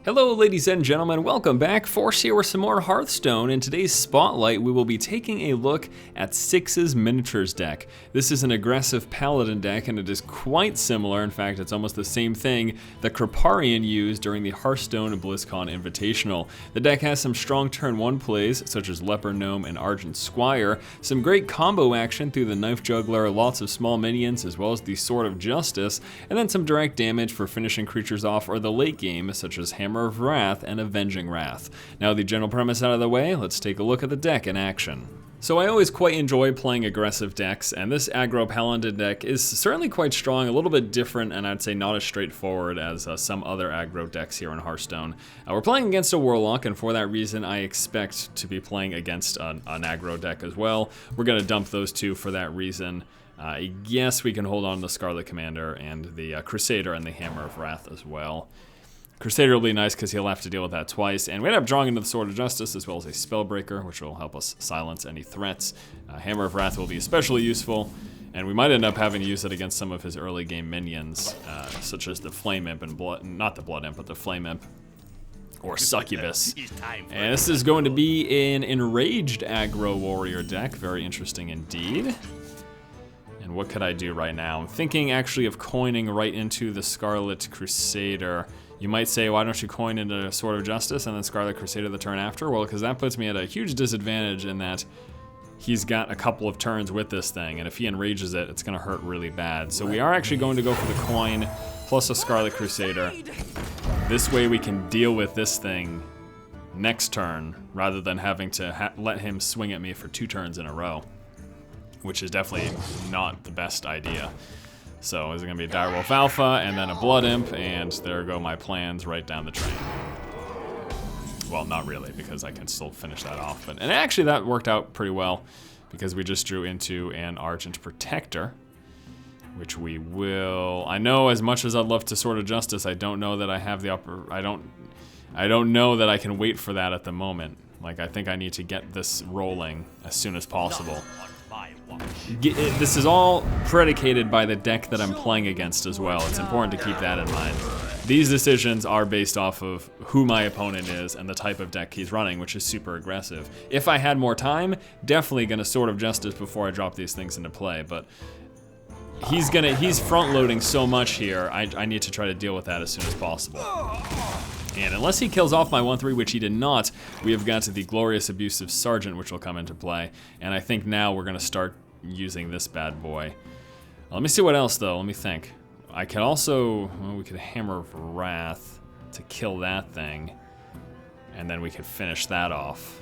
Hello ladies and gentlemen, welcome back. Force here with some more Hearthstone. In today's Spotlight, we will be taking a look at Cixah's Miniatures deck. This is an aggressive paladin deck and it is quite similar, in fact it's almost the same thing that Kripparian used during the Hearthstone Blizzcon Invitational. The deck has some strong turn 1 plays, such as Leper Gnome and Argent Squire, some great combo action through the Knife Juggler, lots of small minions, as well as the Sword of Justice, and then some direct damage for finishing creatures off or the late game, such as Hammer of Wrath and Avenging Wrath. Now the general premise out of the way, let's take a look at the deck in action. So I always quite enjoy playing aggressive decks, and this aggro paladin deck is certainly quite strong, a little bit different, and I'd say not as straightforward as some other aggro decks here in Hearthstone. We're playing against a Warlock, and for that reason I expect to be playing against an aggro deck as well. We're going to dump those two for that reason. Yes, we can hold on to the Scarlet Commander and the Crusader and the Hammer of Wrath as well. Crusader will be nice because he'll have to deal with that twice, and we end up drawing into the Sword of Justice as well as a Spellbreaker, which will help us silence any threats. Hammer of Wrath will be especially useful, and we might end up having to use it against some of his early game minions, such as the Flame Imp and not the Blood Imp, but the Flame Imp, or Succubus. And this is going to be an enraged aggro warrior deck, very interesting indeed. And what could I do right now? I'm thinking actually of coining right into the Scarlet Crusader. You might say, why don't you coin into Sword of Justice and then Scarlet Crusader the turn after? Well, because that puts me at a huge disadvantage in that he's got a couple of turns with this thing, and if he enrages it, it's going to hurt really bad. So we are actually going to go for the coin plus a Scarlet Crusader. This way we can deal with this thing next turn, rather than having to let him swing at me for 2 turns in a row, which is definitely not the best idea. So is it going to be a Direwolf Alpha and then a Blood Imp, and there go my plans right down the drain. Well, not really, because I can still finish that off. And actually that worked out pretty well, because we just drew into an Argent Protector, which we will... I know as much as I'd love to Sword of Justice, I don't know that I have the upper... I don't know that I can wait for that at the moment. Like, I think I need to get this rolling as soon as possible. This is all predicated by the deck that I'm playing against as well. It's important to keep that in mind. These decisions are based off of who my opponent is and the type of deck he's running, which is super aggressive. If I had more time, definitely gonna Sword of Justice before I drop these things into play, but he's front loading so much here, I need to try to deal with that as soon as possible. And unless he kills off my 1/3, which he did not, we have got to the glorious Abusive Seargeant, which will come into play. And I think now we're going to start using this bad boy. Let me see what else, though. Let me think. I could also... Well, we could Hammer of Wrath to kill that thing. And then we could finish that off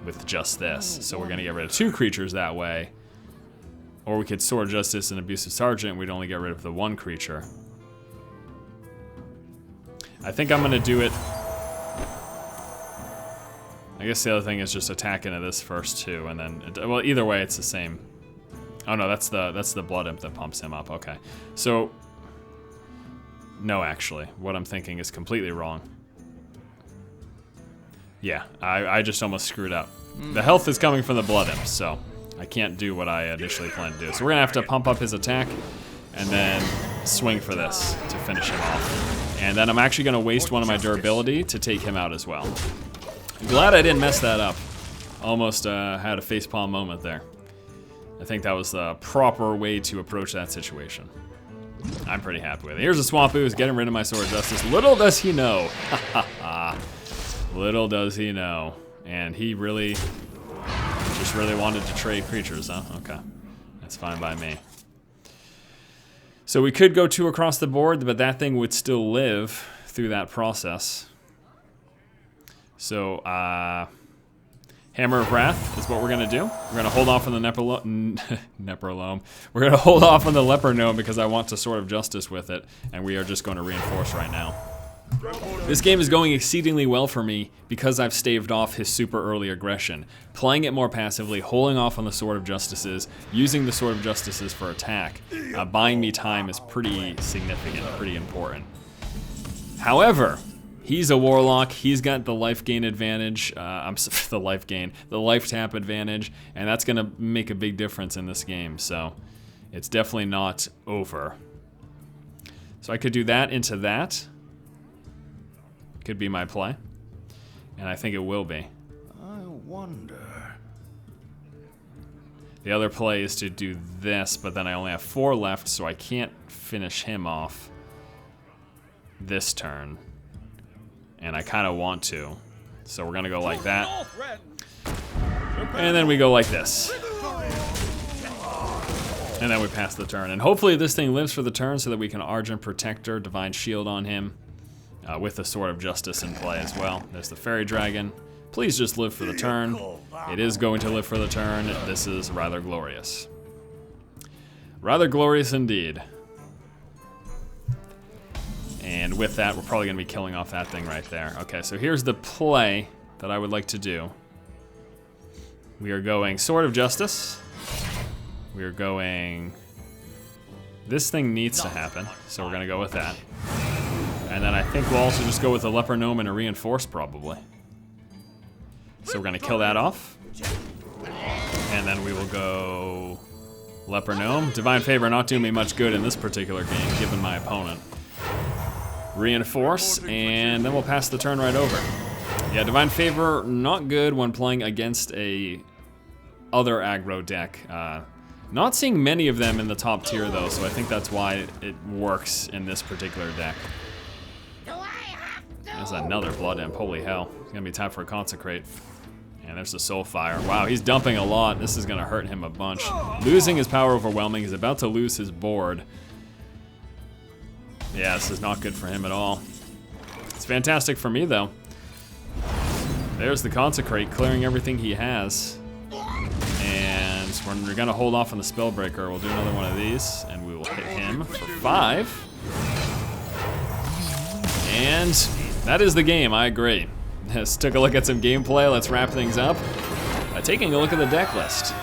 with just this. So we're going to get rid of 2 creatures that way. Or we could Sword of Justice and Abusive Seargeant. We'd only get rid of the 1 creature. I think I'm gonna do it. I guess the other thing is just attack into this first too, and then well, either way it's the same. Oh no, that's the Blood Imp that pumps him up. Okay, so no, actually, what I'm thinking is completely wrong. Yeah, I just almost screwed up. The health is coming from the Blood Imp, so I can't do what I initially planned to do. So we're gonna have to pump up his attack, and then swing for this to finish him off. And then I'm actually going to waste one of my durability to take him out as well. I'm glad I didn't mess that up. Almost had a facepalm moment there. I think that was the proper way to approach that situation. I'm pretty happy with it. Here's a Swamp Ooze getting rid of my Sword of Justice. Little does he know. Little does he know. And he really, just really wanted to trade creatures, huh? Okay. That's fine by me. So we could go 2 across the board, but that thing would still live through that process. So, Hammer of Wrath is what we're going to do. We're going to hold off on the Leper. We're going to hold off on the Leper Gnome because I want to Sword of Justice with it, and we are just going to reinforce right now. This game is going exceedingly well for me because I've staved off his super early aggression. Playing it more passively, holding off on the Sword of Justices, using the Sword of Justices for attack, buying me time is pretty significant, pretty important. However, he's a Warlock, he's got the life gain advantage, the life tap advantage, and that's going to make a big difference in this game, so it's definitely not over. So I could do that into that. Could be my play. And I think it will be. I wonder. The other play is to do this, but then I only have 4 left, so I can't finish him off this turn. And I kind of want to. So we're going to go like that. And then we go like this. And then we pass the turn. And hopefully this thing lives for the turn so that we can Argent Protector, Divine Shield on him. With the Sword of Justice in play as well. There's the Fairy Dragon. Please just live for the turn. It is going to live for the turn. This is rather glorious. Rather glorious indeed. And with that, we're probably going to be killing off that thing right there. Okay, so here's the play that I would like to do. We are going Sword of Justice. We are going... This thing needs to happen, so we're going to go with that. And then I think we'll also just go with a Leper Gnome and a Reinforce, probably. So we're going to kill that off. And then we will go Leper Gnome. Divine Favor not doing me much good in this particular game, given my opponent. Reinforce, and then we'll pass the turn right over. Yeah, Divine Favor not good when playing against a other aggro deck. Not seeing many of them in the top tier, though, so I think that's why it works in this particular deck. There's another Blood Imp, holy hell. It's gonna be time for a Consecrate. And there's the Soulfire. Wow, he's dumping a lot. This is gonna hurt him a bunch. Losing his power overwhelming. He's about to lose his board. Yeah, this is not good for him at all. It's fantastic for me, though. There's the Consecrate, clearing everything he has. And we're gonna hold off on the Spellbreaker. We'll do another one of these, and we will hit him for 5. And that is the game, I agree. Let's take a look at some gameplay. Let's wrap things up by taking a look at the deck list.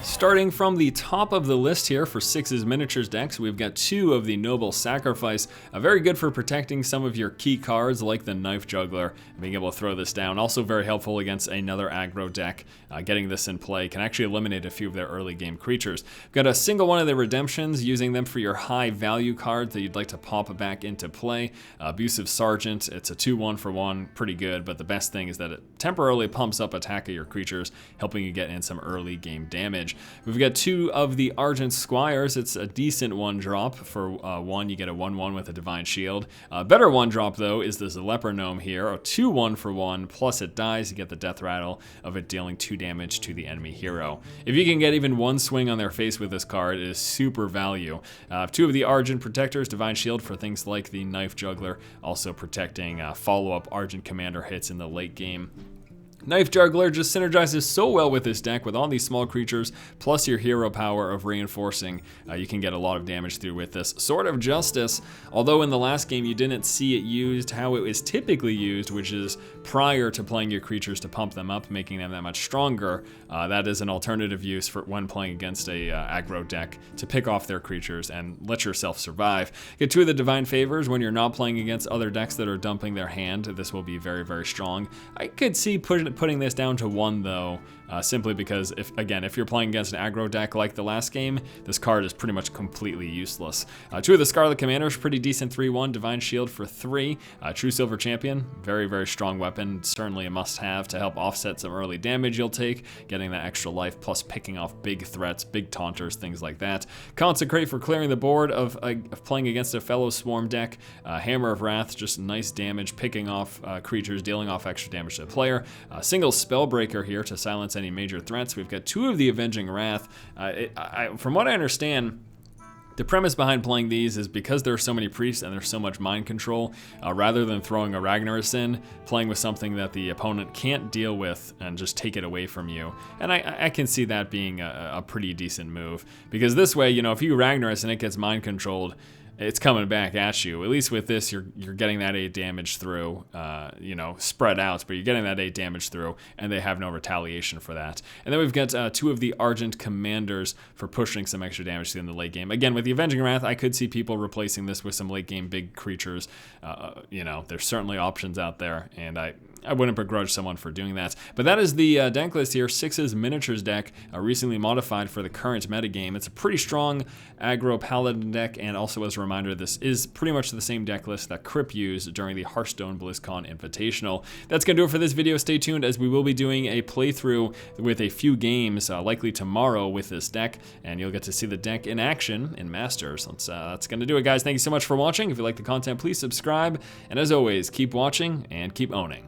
Starting from the top of the list here for Cixah's miniatures decks, we've got 2 of the Nobel Sacrifice, very good for protecting some of your key cards like the Knife Juggler, and being able to throw this down. Also very helpful against another aggro deck. Getting this in play can actually eliminate a few of their early game creatures. We've got a single one of the redemptions, using them for your high value cards that you'd like to pop back into play. Abusive Seargeant, it's a 2-1 for 1, pretty good, but the best thing is that it temporarily pumps up attack of your creatures, helping you get in some early game damage. We've got 2 of the Argent Squires. It's a decent 1-drop. For 1, you get a 1-1 with a Divine Shield. Better 1-drop, though, is this Leper Gnome here. A 2-1 for 1, plus it dies. You get the Death Rattle of it dealing 2 damage to the enemy hero. If you can get even 1 swing on their face with this card, it is super value. 2 of the Argent Protectors, Divine Shield for things like the Knife Juggler, also protecting follow-up Argent Commander hits in the late game. Knife Juggler just synergizes so well with this deck with all these small creatures, plus your hero power of reinforcing. You can get a lot of damage through with this. Sword of Justice, although in the last game you didn't see it used how it is typically used, which is prior to playing your creatures to pump them up, making them that much stronger. That is an alternative use for when playing against a aggro deck to pick off their creatures and let yourself survive. Get 2 of the Divine Favors when you're not playing against other decks that are dumping their hand. This will be very, very strong. I could see putting this down to 1, though, simply because, if you're playing against an aggro deck like the last game, this card is pretty much completely useless. 2 of the Scarlet Commanders, pretty decent 3-1, Divine Shield for 3. Truesilver Champion, very, very strong weapon, certainly a must-have to help offset some early damage you'll take, getting that extra life, plus picking off big threats, big taunters, things like that. Consecrate for clearing the board of playing against a fellow Swarm deck. Hammer of Wrath, just nice damage, picking off creatures, dealing off extra damage to the player. Single Spellbreaker here to silence any major threats. We've got 2 of the Avenging Wrath. From what I understand, the premise behind playing these is because there are so many priests and there's so much mind control, rather than throwing a Ragnaros in, playing with something that the opponent can't deal with and just take it away from you. And I can see that being a pretty decent move, because this way, you know, if you Ragnaros and it gets mind controlled, it's coming back at you. At least with this, you're getting that 8 damage through, spread out, but you're getting that 8 damage through, and they have no retaliation for that. And then we've got 2 of the Argent Commanders for pushing some extra damage in the late game. Again, with the Avenging Wrath, I could see people replacing this with some late game big creatures. There's certainly options out there, and I wouldn't begrudge someone for doing that. But that is the deck list here. Cixah's Miniatures deck, recently modified for the current metagame. It's a pretty strong aggro paladin deck, and also as a reminder, this is pretty much the same deck list that Kripp used during the Hearthstone Blizzcon Invitational. That's going to do it for this video. Stay tuned, as we will be doing a playthrough with a few games, likely tomorrow, with this deck, and you'll get to see the deck in action in Masters. That's going to do it, guys. Thank you so much for watching. If you like the content, please subscribe, and as always, keep watching and keep owning.